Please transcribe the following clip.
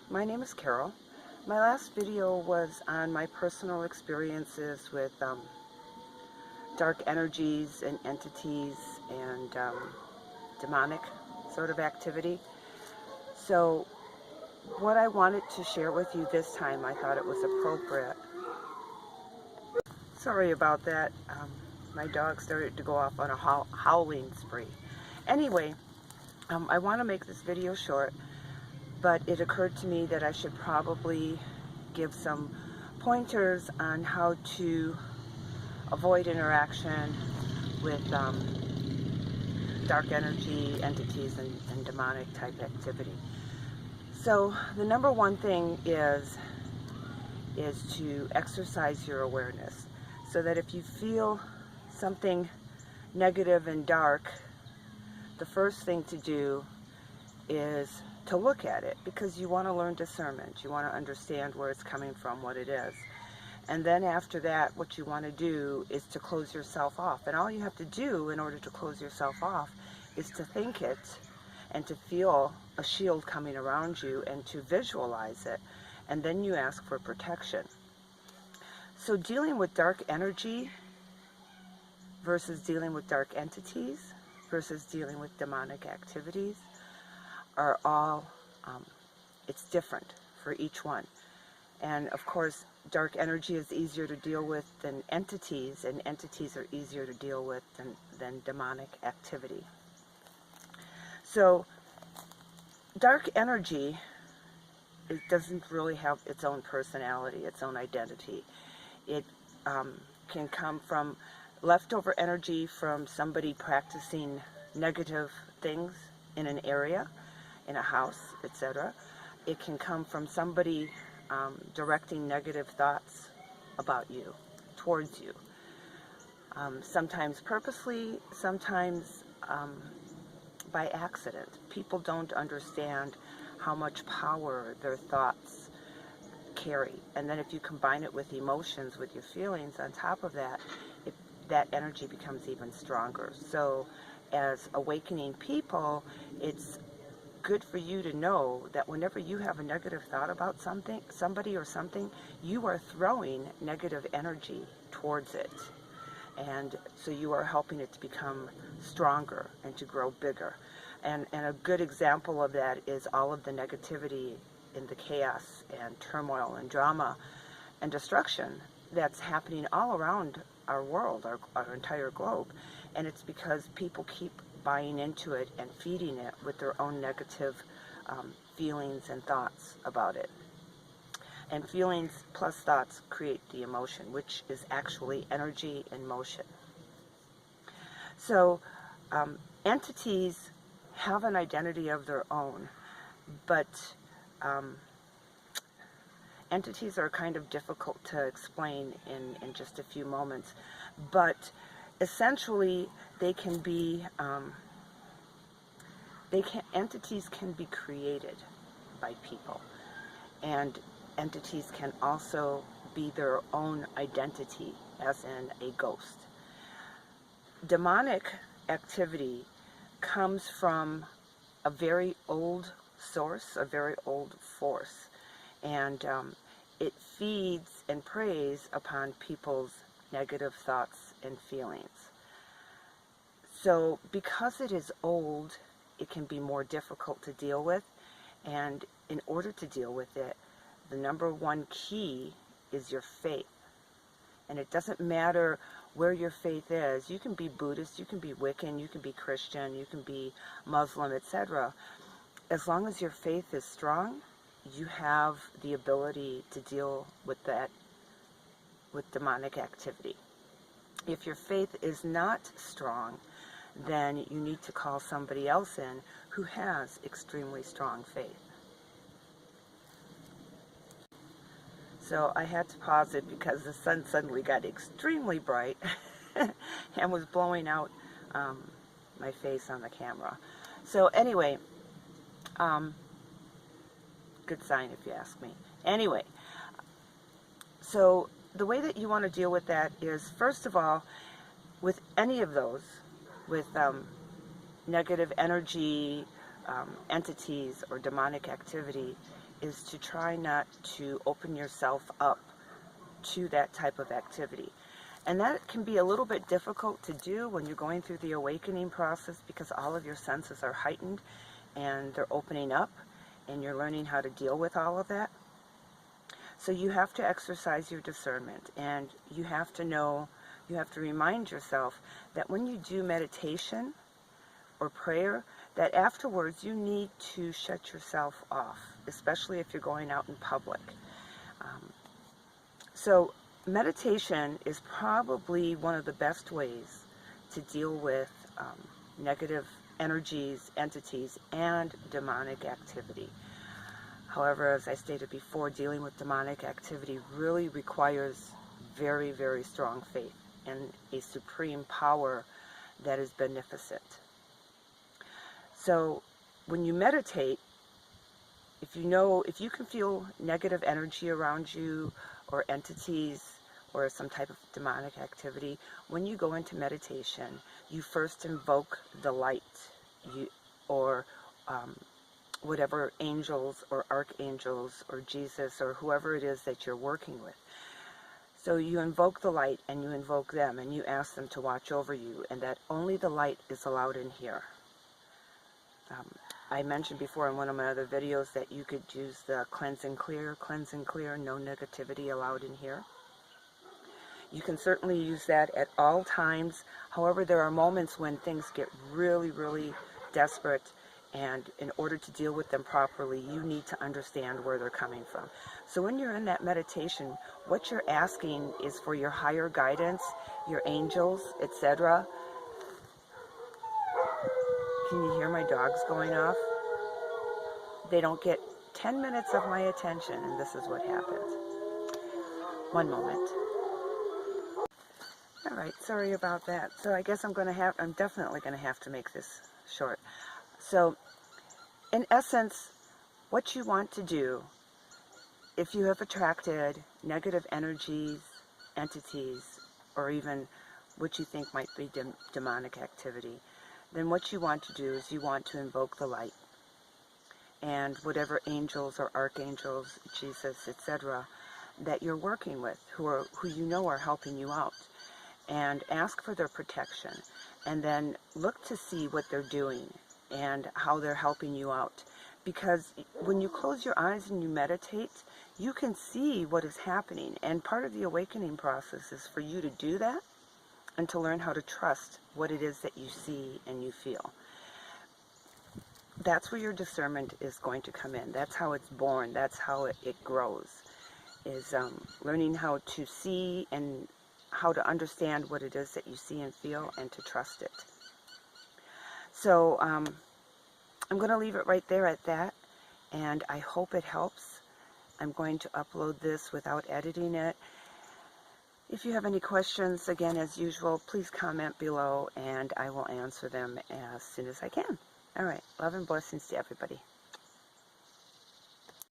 My name is Carol. My last video was on my personal experiences with dark energies and entities and demonic sort of activity. So what I wanted to share with you this time, I thought it was appropriate. Sorry about that. My dog started to go off on a howling spree. Anyway, I want to make this video short, but it occurred to me that I should probably give some pointers on how to avoid interaction with dark energy entities and demonic type activity. So the number one thing is to exercise your awareness, so that if you feel something negative and dark, the first thing to do is to look at it, because you want to learn discernment. You want to understand where it's coming from, what it is. And then after that, what you want to do is to close yourself off. And all you have to do in order to close yourself off is to think it and to feel a shield coming around you and to visualize it. And then you ask for protection. So dealing with dark energy versus dealing with dark entities versus dealing with demonic activities are all, it's different for each one. And of course, dark energy is easier to deal with than entities, and entities are easier to deal with than demonic activity. So dark energy, it doesn't really have its own personality, its own identity. It can come from leftover energy from somebody practicing negative things in an area, in a house, etc. It can come from somebody directing negative thoughts about you, towards you. Sometimes purposely, sometimes by accident. People don't understand how much power their thoughts carry. And then if you combine it with emotions, with your feelings on top of that, that energy becomes even stronger. So as awakening people, it's good for you to know that whenever you have a negative thought about somebody or something, you are throwing negative energy towards it. And so you are helping it to become stronger and to grow bigger. And a good example of that is all of the negativity in the chaos and turmoil and drama and destruction that's happening all around our world, our entire globe. And it's because people keep buying into it and feeding it with their own negative feelings and thoughts about it. And feelings plus thoughts create the emotion, which is actually energy in motion. So entities have an identity of their own, but entities are kind of difficult to explain in just a few moments. But essentially, they can be, entities can be created by people, and entities can also be their own identity, as in a ghost. Demonic activity comes from a very old source, a very old force, and it feeds and preys upon people's negative thoughts and feelings. So because it is old, it can be more difficult to deal with, and in order to deal with it, the number one key is your faith. And it doesn't matter where your faith is. You can be Buddhist, you can be Wiccan, you can be Christian, you can be Muslim, etc. As long as your faith is strong, you have the ability to deal with that, with demonic activity. If your faith is not strong, then you need to call somebody else in who has extremely strong faith. So I had to pause it because the sun suddenly got extremely bright and was blowing out my face on the camera. So anyway, good sign if you ask me. Anyway, so the way that you want to deal with that is, first of all, with any of those, with negative energy, entities or demonic activity is to try not to open yourself up to that type of activity. And that can be a little bit difficult to do when you're going through the awakening process, because all of your senses are heightened and they're opening up and you're learning how to deal with all of that. So you have to exercise your discernment, and you have to know, you have to remind yourself that when you do meditation or prayer, that afterwards you need to shut yourself off, especially if you're going out in public. So meditation is probably one of the best ways to deal with negative energies, entities, and demonic activity. However, as I stated before, dealing with demonic activity really requires very, very strong faith and a supreme power that is beneficent. So when you meditate, if you can feel negative energy around you, or entities, or some type of demonic activity, when you go into meditation, you first invoke the light, or whatever angels or archangels or Jesus or whoever it is that you're working with. So you invoke the light and you invoke them and you ask them to watch over you, and that only the light is allowed in here. I mentioned before in one of my other videos that you could use the cleanse and clear, no negativity allowed in here. You can certainly use that at all times. However, there are moments when things get really, really desperate, and in order to deal with them properly, you need to understand where they're coming from. So when you're in that meditation, what you're asking is for your higher guidance, your angels, etc. Can you hear my dogs going off? They don't get 10 minutes of my attention, and this is what happens. One moment. All right, sorry about that. So I guess I'm definitely going to have to make this short. So, in essence, what you want to do, if you have attracted negative energies, entities, or even what you think might be demonic activity, then what you want to do is you want to invoke the light. And whatever angels or archangels, Jesus, etc., that you're working with, who you know are helping you out, and ask for their protection, and then look to see what they're doing and how they're helping you out. Because when you close your eyes and you meditate, you can see what is happening, and part of the awakening process is for you to do that and to learn how to trust what it is that you see and you feel. That's where your discernment is going to come in. That's how it's born. That's how it grows, is learning how to see and how to understand what it is that you see and feel, and to trust it. So I'm going to leave it right there at that, and I hope it helps. I'm going to upload this without editing it. If you have any questions, again, as usual, please comment below, and I will answer them as soon as I can. All right. Love and blessings to everybody.